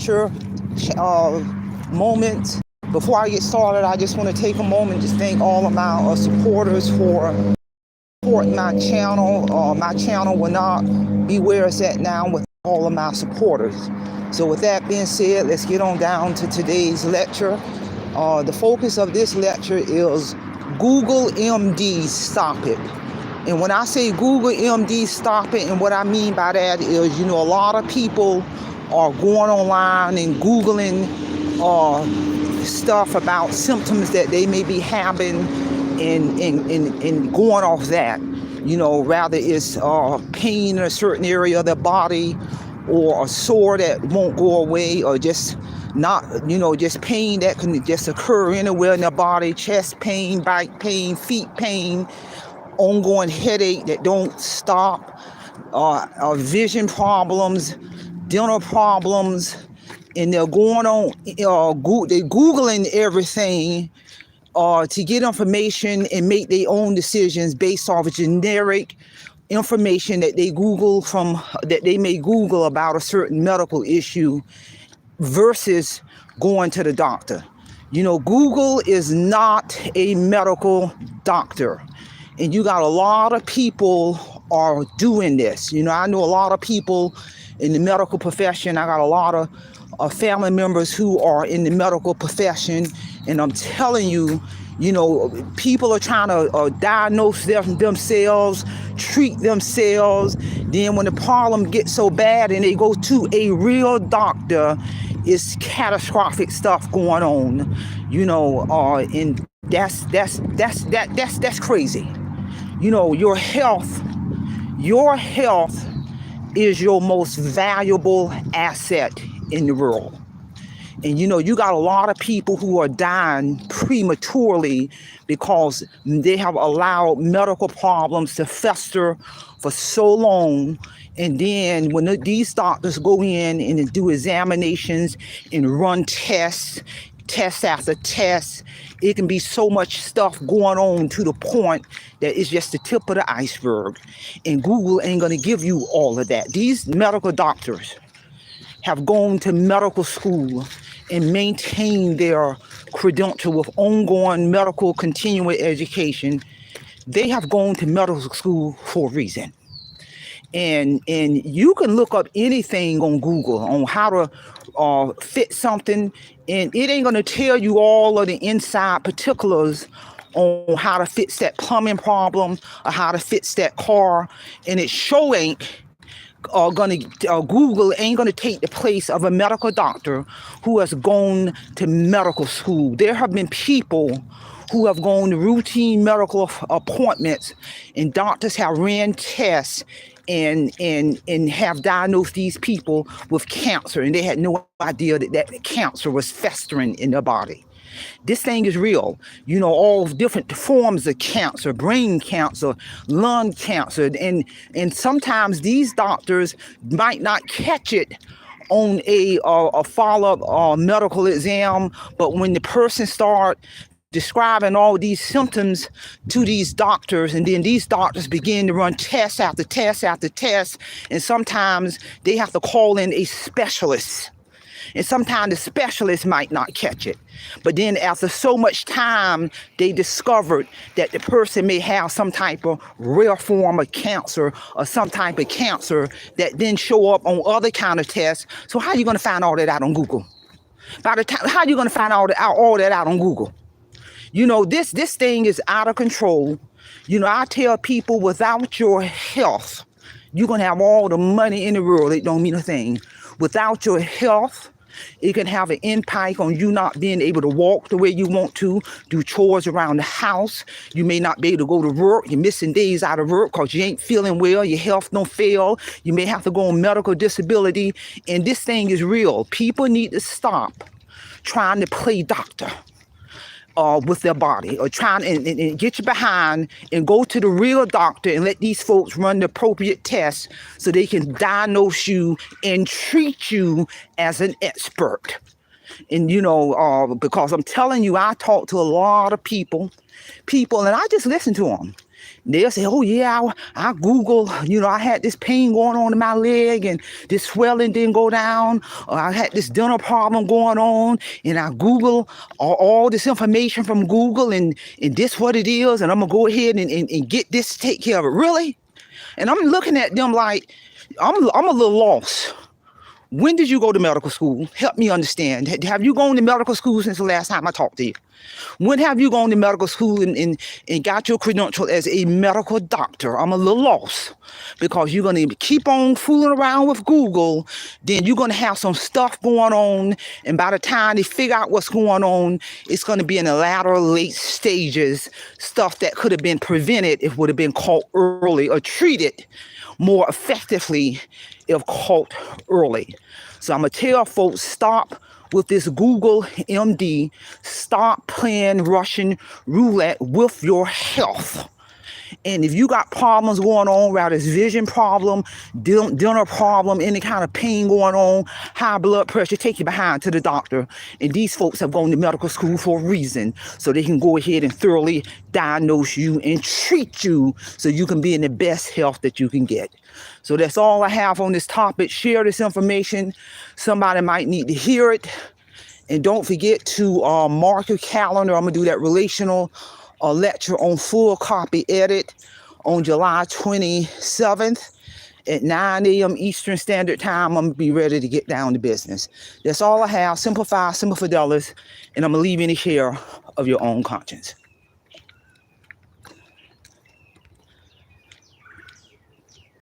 lecture moment. Before I get started, I just want to take a moment to thank all of my supporters for supporting my channel. My channel will not be where it's at now with all of my supporters. So with that being said, let's get on down to today's lecture. The focus of this lecture is Google MD, stop it. And when I say Google MD, stop it, and what I mean by that is, a lot of people are going online and Googling stuff about symptoms that they may be having and going off that. Rather it's pain in a certain area of their body, or a sore that won't go away, or just not, just pain that can just occur anywhere in their body, chest pain, back pain, feet pain, ongoing headache that don't stop, vision problems, dental problems, and they're going on, they're Googling everything to get information and make their own decisions based off of generic information that they may Google about a certain medical issue versus going to the doctor. Google is not a medical doctor. And you got a lot of people are doing this. I know a lot of people in the medical profession. I got a lot of family members who are in the medical profession. And I'm telling you, people are trying to diagnose themselves, treat themselves. Then when the problem gets so bad and they go to a real doctor, it's catastrophic stuff going on, and that's crazy. Your health is your most valuable asset in the world. And you got a lot of people who are dying prematurely because they have allowed medical problems to fester for so long. And then when these doctors go in and do examinations and run tests after tests, it can be so much stuff going on to the point that it's just the tip of the iceberg. And Google ain't going to give you all of that. These medical doctors have gone to medical school and maintained their credential with ongoing medical continuing education. They have gone to medical school for a reason. And you can look up anything on Google on how to fit something, and it ain't going to tell you all of the inside particulars on how to fix that plumbing problem or how to fix that car. And it sure ain't Google ain't going to take the place of a medical doctor who has gone to medical school. There have been people who have gone to routine medical appointments, and doctors have ran tests and have diagnosed these people with cancer, and they had no idea that cancer was festering in their body. This thing is real. All different forms of cancer, brain cancer, lung cancer. And sometimes these doctors might not catch it on a follow-up medical exam, but when the person start describing all these symptoms to these doctors, and then these doctors begin to run test after test after test, and sometimes they have to call in a specialist. And sometimes the specialist might not catch it. But then after so much time, they discovered that the person may have some type of rare form of cancer or some type of cancer that then show up on other kind of tests. So how are you going to find all that out on Google? How are you going to find all that out on Google? This thing is out of control. I tell people, without your health, you're going to have all the money in the world. It don't mean a thing. Without your health, it can have an impact on you not being able to walk the way you want to, do chores around the house. You may not be able to go to work. You're missing days out of work because you ain't feeling well. Your health don't fail. You may have to go on medical disability. And this thing is real. People need to stop trying to play doctor with their body, or trying and get you behind and go to the real doctor and let these folks run the appropriate tests so they can diagnose you and treat you as an expert. And, because I'm telling you, I talk to a lot of people, and I just listen to them. They'll say, oh yeah, I Google, I had this pain going on in my leg and this swelling didn't go down, or I had this dental problem going on, and I Google all this information from Google, and this what it is, and I'm gonna go ahead and get this to take care of it. Really? And I'm looking at them like, I'm a little lost. When did you go to medical school? Help me understand. Have you gone to medical school since the last time I talked to you? When have you gone to medical school and got your credential as a medical doctor? I'm a little lost, because you're going to keep on fooling around with Google. Then you're going to have some stuff going on. And by the time they figure out what's going on, it's going to be in the latter late stages, stuff that could have been prevented if it would have been caught early or treated more effectively if caught early. So I'm going to tell folks, stop with this Google MD. Stop playing Russian roulette with your health. And if you got problems going on, whether it's vision problem, dental problem, any kind of pain going on, high blood pressure, take you behind to the doctor. And these folks have gone to medical school for a reason, so they can go ahead and thoroughly diagnose you and treat you so you can be in the best health that you can get. So that's all I have on this topic. Share this information. Somebody might need to hear it. And don't forget to mark your calendar. I'm going to do that relational lecture on full copy edit on July 27th at 9 a.m. Eastern Standard Time. I'm going to be ready to get down to business. That's all I have. Simplify, simple fidelis, and I'm going to leave any care of your own conscience.